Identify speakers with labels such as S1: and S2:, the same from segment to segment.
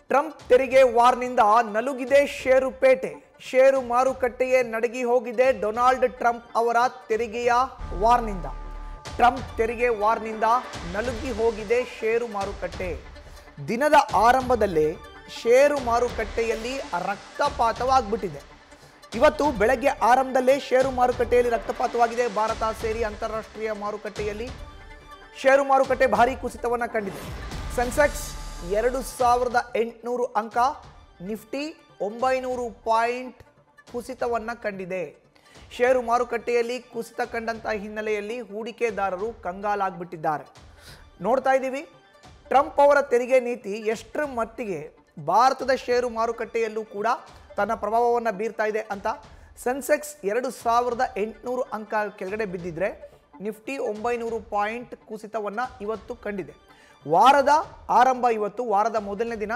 S1: Trump ತೆರಿಗೆ ವಾರ್ನಿಂದ ನಲುಗಿದೆ ಷೇರುಪೇಟೆ. ಷೇರು ಮಾರುಕಟ್ಟೆಯೇ ನಡಗಿ ಹೋಗಿದೆ Donald Trump ಅವರ ತೆರಿಗೆಯ ವಾರ್ನಿಂದ. ಟ್ರಂಪ್ ತೆರಿಗೆ ವಾರ್ನಿಂದ ನಲುಗಿ ಹೋಗಿದೆ ಷೇರು ಮಾರುಕಟ್ಟೆ. ದಿನದ ಆರಂಭದಲ್ಲೇ ಷೇರು ಮಾರುಕಟ್ಟೆಯಲ್ಲಿ ರಕ್ತಪಾತವಾಗ್ಬಿಟ್ಟಿದೆ. ಇವತ್ತು ಬೆಳಗ್ಗೆ ಆರಂಭದಲ್ಲೇ ಷೇರು ಮಾರುಕಟ್ಟೆಯಲ್ಲಿ ರಕ್ತಪಾತವಾಗಿದೆ. ಭಾರತ ಸೇರಿ ಅಂತಾರಾಷ್ಟ್ರೀಯ ಮಾರುಕಟ್ಟೆಯಲ್ಲಿ ಷೇರು ಮಾರುಕಟ್ಟೆ ಭಾರೀ ಕುಸಿತವನ್ನು ಕಂಡಿದೆ. ಸೆನ್ಸೆಕ್ಸ್ 2800 ಅಂಕ, ನಿಫ್ಟಿ 900 ಪಾಯಿಂಟ್ ಕುಸಿತವನ್ನು ಕಂಡಿದೆ. ಷೇರು ಮಾರುಕಟ್ಟೆಯಲ್ಲಿ ಕುಸಿತ ಕಂಡಂತಹ ಹಿನ್ನೆಲೆಯಲ್ಲಿ ಹೂಡಿಕೆದಾರರು ಕಂಗಾಲಾಗ್ಬಿಟ್ಟಿದ್ದಾರೆ. ನೋಡ್ತಾ ಇದ್ದೀವಿ ಟ್ರಂಪ್ ಅವರ ತೆರಿಗೆ ನೀತಿ ಎಷ್ಟರ ಮಟ್ಟಿಗೆ ಭಾರತದ ಷೇರು ಮಾರುಕಟ್ಟೆಯಲ್ಲೂ ಕೂಡ ತನ್ನ ಪ್ರಭಾವವನ್ನು ಬೀರ್ತಾ ಇದೆ ಅಂತ. ಸೆನ್ಸೆಕ್ಸ್ 2800 ಅಂಕ ಕೆಳಗಡೆ ಬಿದ್ದಿದ್ರೆ ನಿಫ್ಟಿ 900 ಪಾಯಿಂಟ್ ಕುಸಿತವನ್ನು ಇವತ್ತು ಕಂಡಿದೆ. ವಾರದ ಆರಂಭ ಇವತ್ತು, ವಾರದ ಮೊದಲನೇ ದಿನ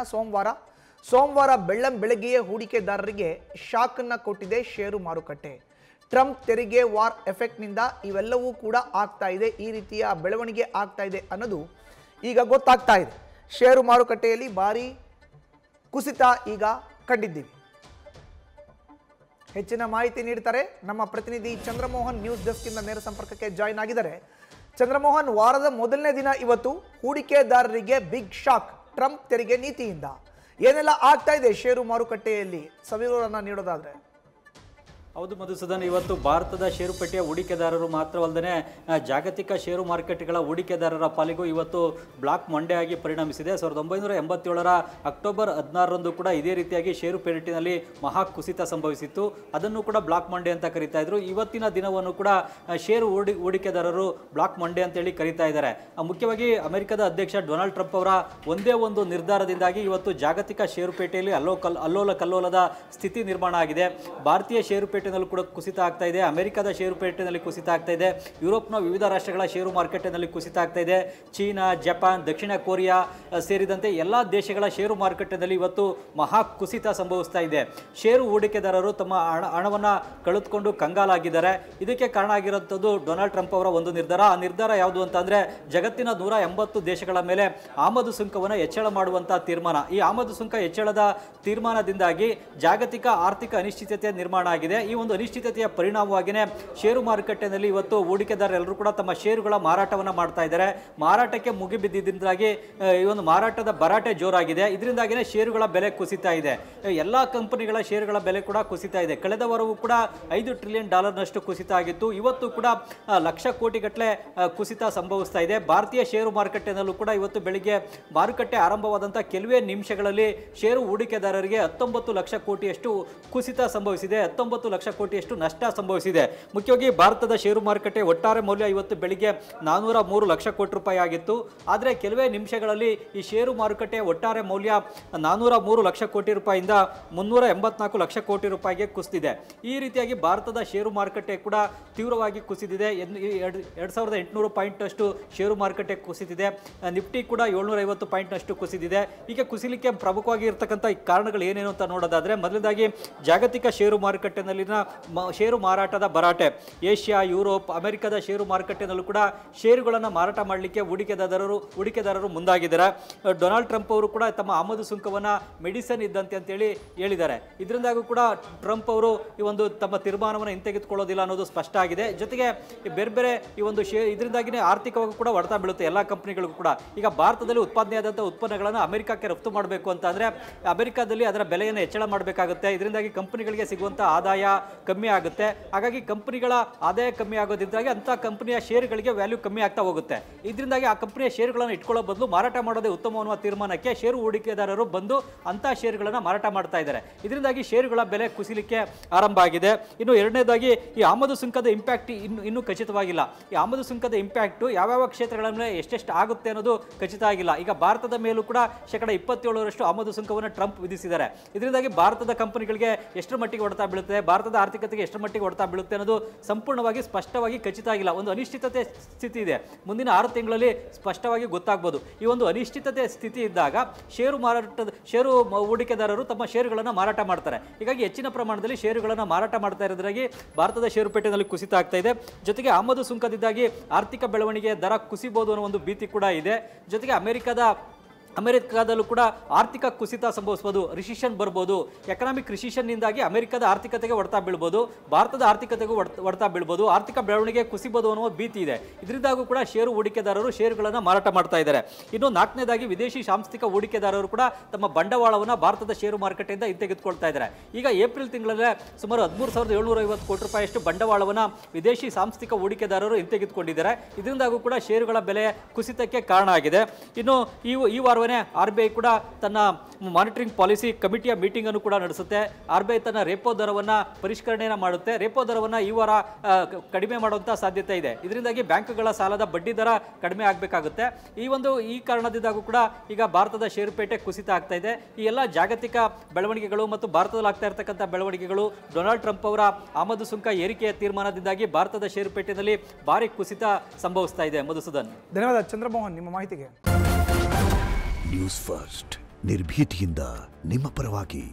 S1: ಸೋಮವಾರ ಬೆಳಗ್ಗೆಯೇ ಹೂಡಿಕೆದಾರರಿಗೆ ಶಾಕನ್ನು ಕೊಟ್ಟಿದೆ ಷೇರು ಮಾರುಕಟ್ಟೆ. ಟ್ರಂಪ್ ತೆರಿಗೆ ವಾರ್ ಎಫೆಕ್ಟ್ನಿಂದ ಇವೆಲ್ಲವೂ ಕೂಡ ಆಗ್ತಾ ಇದೆ, ಈ ರೀತಿಯ ಬೆಳವಣಿಗೆ ಆಗ್ತಾ ಇದೆ ಅನ್ನೋದು ಈಗ ಗೊತ್ತಾಗ್ತಾ ಇದೆ. ಷೇರು ಮಾರುಕಟ್ಟೆಯಲ್ಲಿ ಭಾರಿ ಕುಸಿತ ಈಗ ಕಂಡಿದ್ದೀವಿ. ಹೆಚ್ಚಿನ ಮಾಹಿತಿ ನೀಡ್ತಾರೆ ನಮ್ಮ ಪ್ರತಿನಿಧಿ ಚಂದ್ರಮೋಹನ್. ನ್ಯೂಸ್ ಡೆಸ್ಕ್ ಇಂದ ನೇರ ಸಂಪರ್ಕಕ್ಕೆ ಜಾಯಿನ್ ಆಗಿದ್ದಾರೆ. ಚಂದ್ರಮೋಹನ್, ವಾರದ ಮೊದಲನೇ ದಿನ ಇವತ್ತು ಹೂಡಿಕೆದಾರರಿಗೆ ಬಿಗ್ ಶಾಕ್ ಟ್ರಂಪ್ ತೆರಿಗೆ ನೀತಿಯಿಂದ. ಏನೆಲ್ಲ ಆಗ್ತಾ ಇದೆ ಷೇರು ಮಾರುಕಟ್ಟೆಯಲ್ಲಿ ಸವಿವರನ್ನ ನೀಡೋದಾದ್ರೆ?
S2: ಹೌದು ಮಧುಸೂದನ್, ಇವತ್ತು ಭಾರತದ ಷೇರುಪೇಟೆಯ ಹೂಡಿಕೆದಾರರು ಮಾತ್ರವಲ್ಲದೆ ಜಾಗತಿಕ ಷೇರು ಮಾರುಕಟ್ಟೆಗಳ ಹೂಡಿಕೆದಾರರ ಪಾಲಿಗೂ ಇವತ್ತು ಬ್ಲಾಕ್ ಮಂಡೇ ಆಗಿ ಪರಿಣಮಿಸಿದೆ. 1987ರ ಅಕ್ಟೋಬರ್ 16ರಂದು ಕೂಡ ಇದೇ ರೀತಿಯಾಗಿ ಷೇರುಪೇಟೆಯಲ್ಲಿ ಮಹಾ ಕುಸಿತ ಸಂಭವಿಸಿತ್ತು. ಅದನ್ನು ಕೂಡ ಬ್ಲಾಕ್ ಮಂಡೇ ಅಂತ ಕರೀತಾ ಇದ್ರು. ಇವತ್ತಿನ ದಿನವನ್ನು ಕೂಡ ಷೇರು ಹೂಡಿಕೆದಾರರು ಬ್ಲಾಕ್ ಮಂಡೇ ಅಂತೇಳಿ ಕರೀತಾ ಇದ್ದಾರೆ. ಮುಖ್ಯವಾಗಿ ಅಮೆರಿಕದ ಅಧ್ಯಕ್ಷ ಡೊನಾಲ್ಡ್ ಟ್ರಂಪ್ ಅವರ ಒಂದೇ ಒಂದು ನಿರ್ಧಾರದಿಂದಾಗಿ ಇವತ್ತು ಜಾಗತಿಕ ಷೇರುಪೇಟೆಯಲ್ಲಿ ಅಲ್ಲೋಲ ಕಲ್ಲೋಲದ ಸ್ಥಿತಿ ನಿರ್ಮಾಣ ಆಗಿದೆ. ಭಾರತೀಯ ಷೇರುಪೇಟೆ ಕೂಡ ಕುಸಿತ ಆಗ್ತಾ ಇದೆ, ಅಮೆರಿಕದ ಷೇರುಪೇಟೆಯಲ್ಲಿ ಕುಸಿತ ಆಗ್ತಾ ಇದೆ, ಯುರೋಪ್ನ ವಿವಿಧ ರಾಷ್ಟ್ರಗಳ ಷೇರು ಮಾರುಕಟ್ಟೆಯಲ್ಲಿ ಕುಸಿತ ಆಗ್ತಾ ಇದೆ. ಚೀನಾ, ಜಪಾನ್, ದಕ್ಷಿಣ ಕೊರಿಯಾ ಸೇರಿದಂತೆ ಎಲ್ಲ ದೇಶಗಳ ಷೇರು ಮಾರುಕಟ್ಟೆಯಲ್ಲಿ ಇವತ್ತು ಮಹಾ ಕುಸಿತ ಸಂಭವಿಸ್ತಾ ಇದೆ. ಷೇರು ಹೂಡಿಕೆದಾರರು ತಮ್ಮ ಹಣವನ್ನು ಕಳೆದುಕೊಂಡು ಕಂಗಾಲಾಗಿದ್ದಾರೆ. ಇದಕ್ಕೆ ಕಾರಣ ಆಗಿರುವಂಥದ್ದು ಡೊನಾಲ್ಡ್ ಟ್ರಂಪ್ ಅವರ ಒಂದು ನಿರ್ಧಾರ. ಆ ನಿರ್ಧಾರ ಯಾವುದು ಅಂತಂದ್ರೆ ಜಗತ್ತಿನ 180 ದೇಶಗಳ ಮೇಲೆ ಆಮದು ಸುಂಕವನ್ನು ಹೆಚ್ಚಳ ಮಾಡುವಂತಹ ತೀರ್ಮಾನ. ಈ ಆಮದು ಸುಂಕ ಹೆಚ್ಚಳದ ತೀರ್ಮಾನದಿಂದಾಗಿ ಜಾಗತಿಕ ಆರ್ಥಿಕ ಅನಿಶ್ಚಿತತೆ ನಿರ್ಮಾಣ ಆಗಿದೆ. ಈ ಒಂದು ಅನಿಶ್ಚಿತತೆಯ ಪರಿಣಾಮವಾಗಿಯೇ ಷೇರು ಮಾರುಕಟ್ಟೆಯಲ್ಲಿ ಇವತ್ತು ಹೂಡಿಕೆದಾರರೆಲ್ಲರೂ ಕೂಡ ತಮ್ಮ ಷೇರುಗಳ ಮಾರಾಟವನ್ನು ಮಾಡ್ತಾ ಇದ್ದಾರೆ. ಮಾರಾಟಕ್ಕೆ ಮುಗಿಬಿದ್ದಿದ್ದರಿಂದಾಗಿ ಈ ಒಂದು ಮಾರಾಟದ ಭರಾಟೆ ಜೋರಾಗಿದೆ. ಇದರಿಂದಾಗಿಯೇ ಷೇರುಗಳ ಬೆಲೆ ಕುಸಿತಾ ಇದೆ. ಎಲ್ಲ ಕಂಪನಿಗಳ ಷೇರುಗಳ ಬೆಲೆ ಕೂಡ ಕುಸಿತಾ ಇದೆ. ಕಳೆದ ವಾರವೂ ಕೂಡ $5 ಟ್ರಿಲಿಯನ್ ಕುಸಿತ ಆಗಿತ್ತು. ಇವತ್ತು ಕೂಡ ಲಕ್ಷ ಕೋಟಿಗಟ್ಟಲೆ ಕುಸಿತ ಸಂಭವಿಸ್ತಾ ಇದೆ. ಭಾರತೀಯ ಷೇರು ಮಾರುಕಟ್ಟೆಯಲ್ಲೂ ಕೂಡ ಇವತ್ತು ಬೆಳಿಗ್ಗೆ ಮಾರುಕಟ್ಟೆ ಆರಂಭವಾದಂಥ ಕೆಲವೇ ನಿಮಿಷಗಳಲ್ಲಿ ಷೇರು ಹೂಡಿಕೆದಾರರಿಗೆ 19 ಲಕ್ಷ ಕೋಟಿಯಷ್ಟು ಕುಸಿತ ಸಂಭವಿಸಿದೆ, 19 ಲಕ್ಷ ಕೋಟಿಯಷ್ಟು ನಷ್ಟ ಸಂಭವಿಸಿದೆ. ಮುಖ್ಯವಾಗಿ ಭಾರತದ ಷೇರು ಮಾರುಕಟ್ಟೆ ಒಟ್ಟಾರೆ ಮೌಲ್ಯ ಇವತ್ತು ಬೆಳಿಗ್ಗೆ 403 ಲಕ್ಷ ಕೋಟಿ ರೂಪಾಯಿ ಆಗಿತ್ತು. ಆದರೆ ಕೆಲವೇ ನಿಮಿಷಗಳಲ್ಲಿ ಈ ಷೇರು ಮಾರುಕಟ್ಟೆಯ ಒಟ್ಟಾರೆ ಮೌಲ್ಯ 403 ಲಕ್ಷ ಕೋಟಿ ರೂಪಾಯಿಯಿಂದ 384 ಲಕ್ಷ ಕೋಟಿ ರೂಪಾಯಿಗೆ ಕುಸಿದಿದೆ. ಈ ರೀತಿಯಾಗಿ ಭಾರತದ ಷೇರು ಮಾರುಕಟ್ಟೆ ಕೂಡ ತೀವ್ರವಾಗಿ ಕುಸಿದಿದೆ. 2800 ಪಾಯಿಂಟ್ನಷ್ಟು ಷೇರು ಮಾರುಕಟ್ಟೆ ಕುಸಿದಿದೆ. ನಿಫ್ಟಿ ಕೂಡ 750 ಪಾಯಿಂಟ್ನಷ್ಟು ಕುಸಿದಿದೆ. ಈಗ ಕುಸಿಲಿಕ್ಕೆ ಪ್ರಮುಖವಾಗಿ ಇರತಕ್ಕಂಥ ಕಾರಣಗಳು ಏನೇನು ಅಂತ ನೋಡೋದಾದ್ರೆ, ಮೊದಲನೇದಾಗಿ ಜಾಗತಿಕ ಷೇರು ಮಾರುಕಟ್ಟೆನಲ್ಲಿನ ಷೇರು ಮಾರಾಟದ ಭರಾಟೆ. ಏಷ್ಯಾ, ಯುರೋಪ್, ಅಮೆರಿಕದ ಷೇರು ಮಾರುಕಟ್ಟೆನಲ್ಲೂ ಕೂಡ ಷೇರುಗಳನ್ನು ಮಾರಾಟ ಮಾಡಲಿಕ್ಕೆ ಹೂಡಿಕೆದಾರರು ಮುಂದಾಗಿದ್ದಾರೆ. ಡೊನಾಲ್ಡ್ ಟ್ರಂಪ್ ಅವರು ಕೂಡ ತಮ್ಮ ಆಮದು ಸುಂಕವನ್ನು ಮೆಡಿಸನ್ ಇದ್ದಂತೆ ಅಂತೇಳಿ ಹೇಳಿದ್ದಾರೆ. ಇದರಿಂದಾಗೂ ಕೂಡ ಟ್ರಂಪ್ ಅವರು ಈ ಒಂದು ತಮ್ಮ ತೀರ್ಮಾನವನ್ನು ಹಿಂತೆಗೆದುಕೊಳ್ಳೋದಿಲ್ಲ ಅನ್ನೋದು ಸ್ಪಷ್ಟ ಆಗಿದೆ. ಜೊತೆಗೆ ಬೇರೆ ಬೇರೆ ಈ ಒಂದು ಇದರಿಂದಾಗಿನೇ ಆರ್ಥಿಕವಾಗಿ ಕೂಡ ಹೊಡೆತ ಬೀಳುತ್ತೆ ಎಲ್ಲ ಕಂಪನಿಗಳಿಗೂ ಕೂಡ. ಈಗ ಭಾರತದಲ್ಲಿ ಉತ್ಪಾದನೆಯಾದಂಥ ಉತ್ಪನ್ನಗಳನ್ನು ಅಮೆರಿಕಕ್ಕೆ ರಫ್ತು ಮಾಡಬೇಕು ಅಂತ ಅಂದರೆ ಅಮೆರಿಕದಲ್ಲಿ ಅದರ ಬೆಲೆಯನ್ನು ಹೆಚ್ಚಳ ಮಾಡಬೇಕಾಗುತ್ತೆ. ಇದರಿಂದಾಗಿ ಕಂಪನಿಗಳಿಗೆ ಸಿಗುವಂಥ ಆದಾಯ ಕಮ್ಮಿ ಆಗುತ್ತೆ. ಹಾಗಾಗಿ ಕಂಪನಿಗಳ ಆದಾಯ ಕಮ್ಮಿ ಆಗೋದ್ರಿಂದಾಗಿ ಅಂಥ ಕಂಪನಿಯ ಷೇರುಗಳಿಗೆ ವ್ಯಾಲ್ಯೂ ಕಮ್ಮಿ ಆಗ್ತಾ ಹೋಗುತ್ತೆ. ಇದರಿಂದಾಗಿ ಆ ಕಂಪನಿಯ ಷೇರುಗಳನ್ನು ಇಟ್ಕೊಳ್ಳೋ ಬದಲು ಮಾರಾಟ ಮಾಡೋದೇ ಉತ್ತಮ ಅನ್ನುವ ತೀರ್ಮಾನಕ್ಕೆ ಷೇರು ಹೂಡಿಕೆದಾರರು ಬಂದು ಅಂಥ ಷೇರುಗಳನ್ನು ಮಾರಾಟ ಮಾಡ್ತಾ ಇದ್ದಾರೆ. ಇದರಿಂದಾಗಿ ಷೇರುಗಳ ಬೆಲೆ ಕುಸಿಲಿಕ್ಕೆ ಆರಂಭ ಆಗಿದೆ. ಇನ್ನು ಎರಡನೇದಾಗಿ ಈ ಆಮದು ಸುಂಕದ ಇಂಪ್ಯಾಕ್ಟ್ ಇನ್ನೂ ಖಚಿತವಾಗಿಲ್ಲ. ಈ ಆಮದು ಸುಂಕದ ಇಂಪ್ಯಾಕ್ಟ್ ಯಾವ ಕ್ಷೇತ್ರಗಳ ಮೇಲೆ ಎಷ್ಟೆಷ್ಟು ಆಗುತ್ತೆ ಅನ್ನೋದು ಖಚಿತ ಆಗಿಲ್ಲ. ಈಗ ಭಾರತದ ಮೇಲೂ ಕೂಡ 27% ಆಮದು ಸುಂಕವನ್ನು ಟ್ರಂಪ್ ವಿಧಿಸಿದ್ದಾರೆ. ಇದರಿಂದಾಗಿ ಭಾರತದ ಕಂಪನಿಗಳಿಗೆ ಎಷ್ಟರ ಮಟ್ಟಿಗೆ ಹೊಡೆತ ಬೀಳುತ್ತೆ, ಭಾರತದ ಆರ್ಥಿಕತೆಗೆ ಎಷ್ಟರ ಮಟ್ಟಿಗೆ ಹೊಡೆತ ಬೀಳುತ್ತೆ ಅನ್ನೋದು ಸಂಪೂರ್ಣವಾಗಿ ಸ್ಪಷ್ಟವಾಗಿ ಖಚಿತ ಆಗಿಲ್ಲ. ಒಂದು ಅನಿಶ್ಚಿತತೆ ಸ್ಥಿತಿ ಇದೆ. ಮುಂದಿನ 6 ತಿಂಗಳಲ್ಲಿ ಸ್ಪಷ್ಟವಾಗಿ ಗೊತ್ತಾಗಬಹುದು. ಈ ಒಂದು ಅನಿಶ್ಚಿತತೆ ಸ್ಥಿತಿ ಇದ್ದಾಗ ಷೇರು ಹೂಡಿಕೆದಾರರು ತಮ್ಮ ಷೇರುಗಳನ್ನು ಮಾರಾಟ ಮಾಡ್ತಾರೆ. ಹೀಗಾಗಿ ಹೆಚ್ಚಿನ ಪ್ರಮಾಣದಲ್ಲಿ ಷೇರುಗಳನ್ನು ಮಾರಾಟ ಮಾಡ್ತಾ ಇರೋದ್ರಾಗಿ ಭಾರತದ ಷೇರುಪೇಟೆಯಲ್ಲಿ ಕುಸಿತ ಆಗ್ತಾ ಇದೆ. ಜೊತೆಗೆ ಆಮದು ಸುಂಕದಿಂದಾಗಿ ಆರ್ಥಿಕ ಬೆಳವಣಿಗೆ ದರ ಕುಸಿಬಹುದು ಅನ್ನೋ ಒಂದು ಭೀತಿ ಕೂಡ ಇದೆ. ಜೊತೆಗೆ ಅಮೆರಿಕದ ಅಮೆರಿಕದಲ್ಲೂ ಕೂಡ ಆರ್ಥಿಕ ಕುಸಿತ ಸಂಭವಿಸಬಹುದು, ರಿಸಿಷನ್ ಬರ್ಬೋದು. ಎಕನಾಮಿಕ್ ರಿಸಿಷನ್ನಿಂದಾಗಿ ಅಮೆರಿಕದ ಆರ್ಥಿಕತೆಗೆ ಹೊಡೆತ ಬೀಳ್ಬೋದು, ಭಾರತದ ಆರ್ಥಿಕತೆಗೂ ಹೊಡೆತ ಬೀಳ್ಬೋದು, ಆರ್ಥಿಕ ಬೆಳವಣಿಗೆ ಕುಸಿಬೋದು ಅನ್ನೋ ಭೀತಿ ಇದೆ. ಇದರಿಂದಾಗೂ ಕೂಡ ಷೇರು ಹೂಡಿಕೆದಾರರು ಷೇರುಗಳನ್ನು ಮಾರಾಟ ಮಾಡ್ತಾ ಇದ್ದಾರೆ. ಇನ್ನು ನಾಲ್ಕನೇದಾಗಿ ವಿದೇಶಿ ಸಾಂಸ್ಥಿಕ ಹೂಡಿಕೆದಾರರು ಕೂಡ ತಮ್ಮ ಬಂಡವಾಳವನ್ನು ಭಾರತದ ಷೇರು ಮಾರುಕಟ್ಟೆಯಿಂದ ಹಿಂತೆಗೆದುಕೊಳ್ತಾ ಇದ್ದಾರೆ. ಈಗ ಏಪ್ರಿಲ್ ತಿಂಗಳಲ್ಲೇ ಸುಮಾರು 13,750 ಕೋಟಿ ರೂಪಾಯಿಯಷ್ಟು ಬಂಡವಾಳವನ್ನು ವಿದೇಶಿ ಸಾಂಸ್ಥಿಕ ಹೂಡಿಕೆದಾರರು ಹಿಂತೆಗೆದುಕೊಂಡಿದ್ದಾರೆ. ಇದರಿಂದಾಗೂ ಕೂಡ ಷೇರುಗಳ ಬೆಲೆ ಕುಸಿತಕ್ಕೆ ಕಾರಣ ಆಗಿದೆ. ಇನ್ನು ಈ ವಾರವೇ RBI ಕೂಡ ತನ್ನ ಮಾನಿಟರಿಂಗ್ ಪಾಲಿಸಿ ಕಮಿಟಿಯ ಮೀಟಿಂಗ್ ಅನ್ನು ಕೂಡ ನಡೆಸುತ್ತೆ. RBI ತನ್ನ ರೆಪೋ ದರವನ್ನು ಪರಿಷ್ಕರಣೆಯನ್ನು ಮಾಡುತ್ತೆ. ರೆಪೋ ದರವನ್ನು ಈ ವಾರ ಕಡಿಮೆ ಮಾಡುವಂಥ ಸಾಧ್ಯತೆ ಇದೆ. ಇದರಿಂದಾಗಿ ಬ್ಯಾಂಕ್ಗಳ ಸಾಲದ ಬಡ್ಡಿ ದರ ಕಡಿಮೆ ಆಗಬೇಕಾಗುತ್ತೆ. ಈ ಕಾರಣದಿಂದಾಗೂ ಕೂಡ ಈಗ ಭಾರತದ ಷೇರುಪೇಟೆ ಕುಸಿತ ಆಗ್ತಾ ಇದೆ. ಈ ಎಲ್ಲ ಜಾಗತಿಕ ಬೆಳವಣಿಗೆಗಳು ಮತ್ತು ಭಾರತದಲ್ಲಿ ಆಗ್ತಾ ಇರತಕ್ಕಂಥ ಬೆಳವಣಿಗೆಗಳು, ಡೊನಾಲ್ಡ್ ಟ್ರಂಪ್ ಅವರ ಆಮದು ಸುಂಕ ಏರಿಕೆಯ ತೀರ್ಮಾನದಿಂದಾಗಿ ಭಾರತದ ಷೇರುಪೇಟೆಯಲ್ಲಿ ಭಾರಿ ಕುಸಿತ ಸಂಭವಿಸ್ತಾ ಇದೆ. ಮಧುಸೂದನ್,
S1: ಧನ್ಯವಾದ ಚಂದ್ರಮೋಹನ್ ನಿಮ್ಮ ಮಾಹಿತಿಗೆ.
S3: ನ್ಯೂಸ್ ಫಸ್ಟ್ ನಿರ್ಭೀತಿಯಿಂದ ನಿಮ್ಮ ಪರವಾಗಿ.